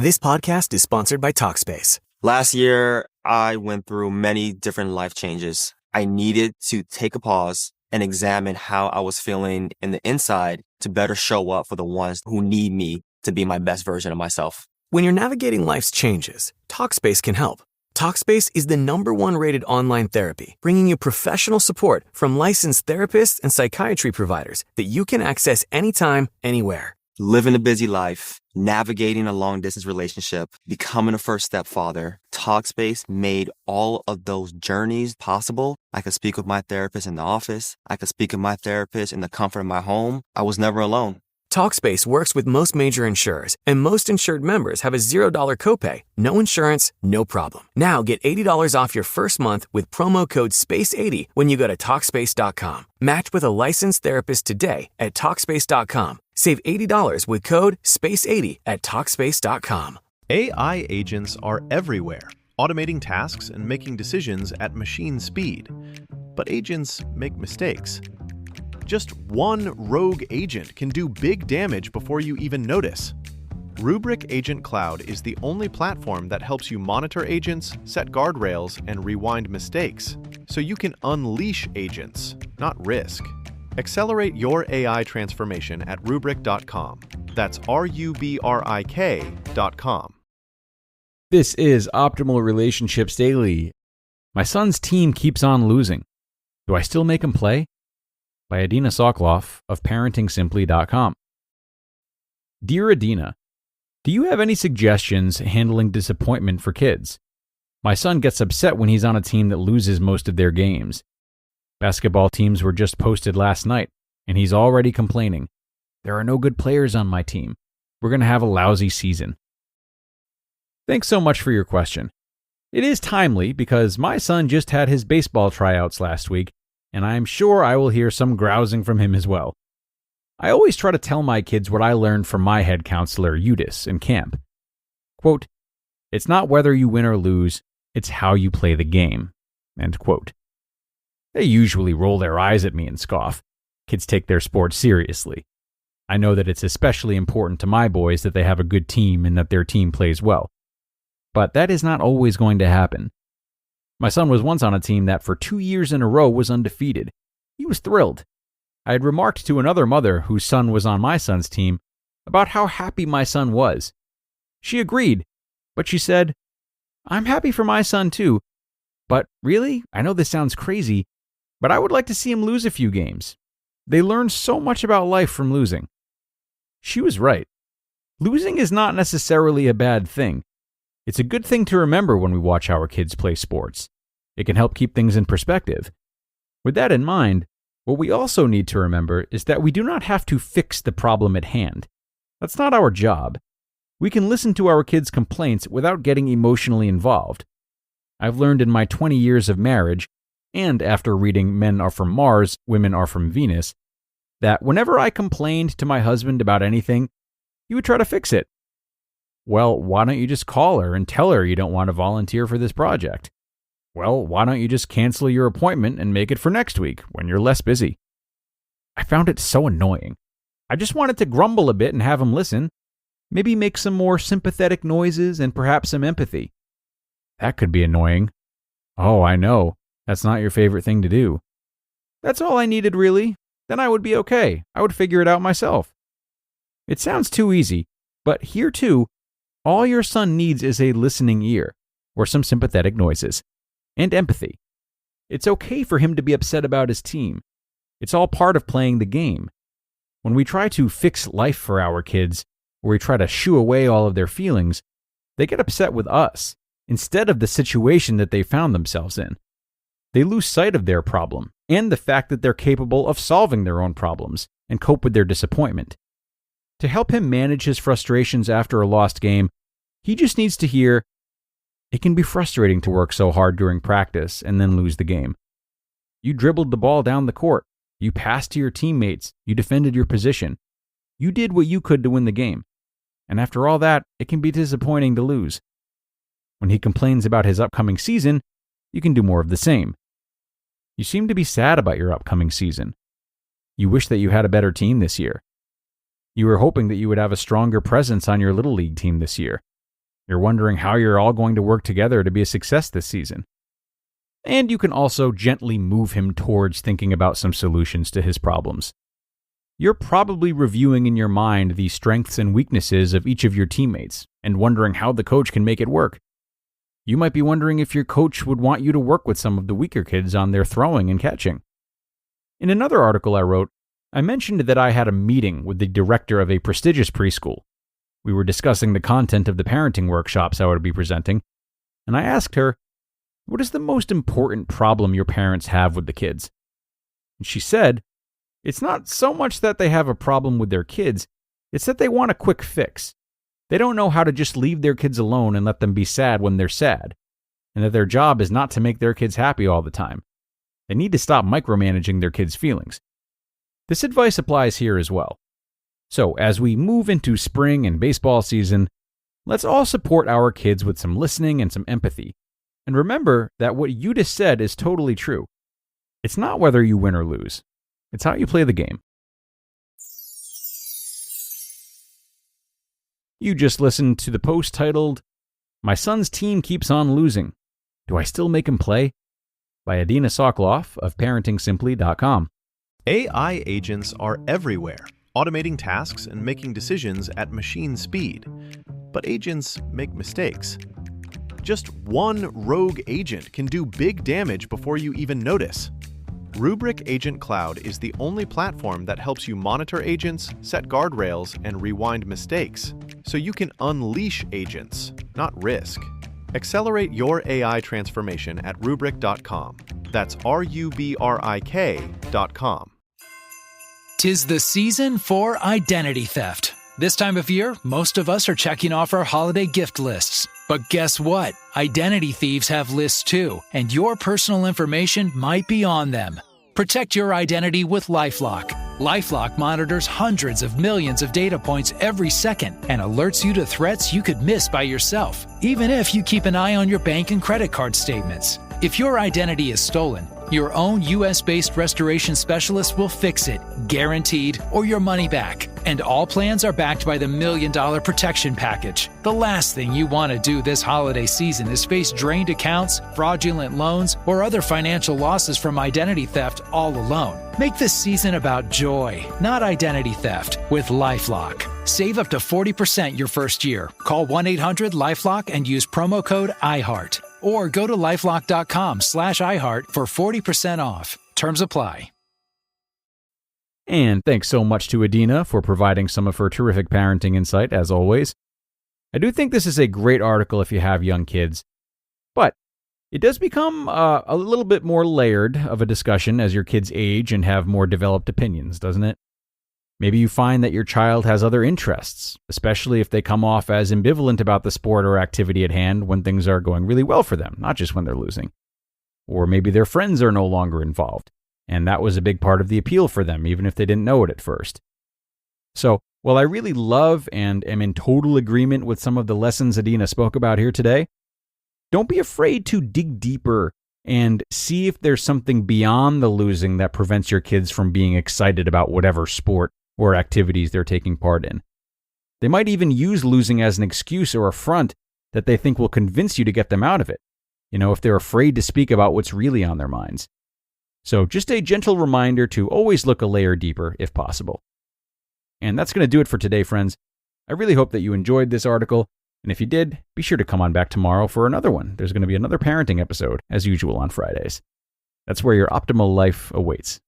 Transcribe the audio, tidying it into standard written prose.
This podcast is sponsored by Talkspace. Last year, I went through many different life changes. I needed to take a pause and examine how I was feeling in the inside to better show up for the ones who need me to be my best version of myself. When you're navigating life's changes, Talkspace can help. Talkspace is the #1 rated online therapy, bringing you professional support from licensed therapists and psychiatry providers that you can access anytime, anywhere. Living a busy life, navigating a long-distance relationship, becoming a first-step father, Talkspace made all of those journeys possible. I could speak with my therapist in the office. I could speak with my therapist in the comfort of my home. I was never alone. Talkspace works with most major insurers, and most insured members have a $0 copay. No insurance, no problem. Now get $80 off your first month with promo code SPACE80 when you go to Talkspace.com. Match with a licensed therapist today at Talkspace.com. Save $80 with code SPACE80 at Talkspace.com. AI agents are everywhere, automating tasks and making decisions at machine speed. But agents make mistakes. Just one rogue agent can do big damage before you even notice. Rubrik Agent Cloud is the only platform that helps you monitor agents, set guardrails, and rewind mistakes, so you can unleash agents, not risk. Accelerate your AI transformation at Rubrik.com. That's RUBRIK.com. This is Optimal Relationships Daily. My son's team keeps on losing. Do I still make him play? By Adina Soclof of ParentingSimply.com. Dear Adina, do you have any suggestions handling disappointment for kids? My son gets upset when he's on a team that loses most of their games. Basketball teams were just posted last night, and he's already complaining. There are no good players on my team. We're going to have a lousy season. Thanks so much for your question. It is timely because my son just had his baseball tryouts last week, and I'm sure I will hear some grousing from him as well. I always try to tell my kids what I learned from my head counselor, Eudice, in camp. Quote, "It's not whether you win or lose, it's how you play the game." End quote. They usually roll their eyes at me and scoff. Kids take their sport seriously. I know that it's especially important to my boys that they have a good team and that their team plays well. But that is not always going to happen. My son was once on a team that for 2 years in a row was undefeated. He was thrilled. I had remarked to another mother whose son was on my son's team about how happy my son was. She agreed, but she said, "I'm happy for my son too, but really, I know this sounds crazy, but I would like to see him lose a few games. They learn so much about life from losing." She was right. Losing is not necessarily a bad thing. It's a good thing to remember when we watch our kids play sports. It can help keep things in perspective. With that in mind, what we also need to remember is that we do not have to fix the problem at hand. That's not our job. We can listen to our kids' complaints without getting emotionally involved. I've learned in my 20 years of marriage, and after reading Men Are From Mars, Women Are From Venus, that whenever I complained to my husband about anything, he would try to fix it. Well, why don't you just call her and tell her you don't want to volunteer for this project? Well, why don't you just cancel your appointment and make it for next week when you're less busy? I found it so annoying. I just wanted to grumble a bit and have him listen. Maybe make some more sympathetic noises and perhaps some empathy. That could be annoying. Oh, I know. That's not your favorite thing to do. That's all I needed, really. Then I would be okay. I would figure it out myself. It sounds too easy, but here too, all your son needs is a listening ear, or some sympathetic noises, and empathy. It's okay for him to be upset about his team. It's all part of playing the game. When we try to fix life for our kids, or we try to shoo away all of their feelings, they get upset with us, instead of the situation that they found themselves in. They lose sight of their problem, and the fact that they're capable of solving their own problems, and cope with their disappointment. To help him manage his frustrations after a lost game, he just needs to hear, "It can be frustrating to work so hard during practice and then lose the game. You dribbled the ball down the court. You passed to your teammates. You defended your position. You did what you could to win the game. And after all that, it can be disappointing to lose." When he complains about his upcoming season, you can do more of the same. You seem to be sad about your upcoming season. You wish that you had a better team this year. You were hoping that you would have a stronger presence on your Little League team this year. You're wondering how you're all going to work together to be a success this season. And you can also gently move him towards thinking about some solutions to his problems. You're probably reviewing in your mind the strengths and weaknesses of each of your teammates and wondering how the coach can make it work. You might be wondering if your coach would want you to work with some of the weaker kids on their throwing and catching. In another article I wrote, I mentioned that I had a meeting with the director of a prestigious preschool. We were discussing the content of the parenting workshops I would be presenting, and I asked her, "What is the most important problem your parents have with the kids?" And she said, "It's not so much that they have a problem with their kids, it's that they want a quick fix. They don't know how to just leave their kids alone and let them be sad when they're sad, and that their job is not to make their kids happy all the time. They need to stop micromanaging their kids' feelings." This advice applies here as well. So, as we move into spring and baseball season, let's all support our kids with some listening and some empathy. And remember that what you just said is totally true. It's not whether you win or lose. It's how you play the game. You just listened to the post titled, "My Son's Team Keeps on Losing. Do I Still Make Him Play?" by Adina Soclof of ParentingSimply.com. AI agents are everywhere, automating tasks and making decisions at machine speed. But agents make mistakes. Just one rogue agent can do big damage before you even notice. Rubrik Agent Cloud is the only platform that helps you monitor agents, set guardrails, and rewind mistakes, so you can unleash agents, not risk. Accelerate your AI transformation at Rubrik.com. That's RUBRIK.com. 'Tis the season for identity theft. This time of year, most of us are checking off our holiday gift lists. But guess what? Identity thieves have lists too, and your personal information might be on them. Protect your identity with LifeLock. LifeLock monitors hundreds of millions of data points every second and alerts you to threats you could miss by yourself, even if you keep an eye on your bank and credit card statements. If your identity is stolen, your own US-based restoration specialist will fix it, guaranteed, or your money back. And all plans are backed by the $1 Million Protection Package. The last thing you want to do this holiday season is face drained accounts, fraudulent loans, or other financial losses from identity theft all alone. Make this season about joy, not identity theft, with LifeLock. Save up to 40% your first year. Call 1-800-LifeLock and use promo code IHEART. Or go to lifelock.com/iHeart for 40% off. Terms apply. And thanks so much to Adina for providing some of her terrific parenting insight, as always. I do think this is a great article if you have young kids, but it does become a little bit more layered of a discussion as your kids age and have more developed opinions, doesn't it? Maybe you find that your child has other interests, especially if they come off as ambivalent about the sport or activity at hand when things are going really well for them, not just when they're losing. Or maybe their friends are no longer involved, and that was a big part of the appeal for them, even if they didn't know it at first. So, while I really love and am in total agreement with some of the lessons Adina spoke about here today, don't be afraid to dig deeper and see if there's something beyond the losing that prevents your kids from being excited about whatever sport or activities they're taking part in. They might even use losing as an excuse or a front that they think will convince you to get them out of it, if they're afraid to speak about what's really on their minds. So just a gentle reminder to always look a layer deeper if possible. And that's going to do it for today, friends. I really hope that you enjoyed this article, and if you did, be sure to come on back tomorrow for another one. There's going to be another parenting episode, as usual on Fridays. That's where your optimal life awaits.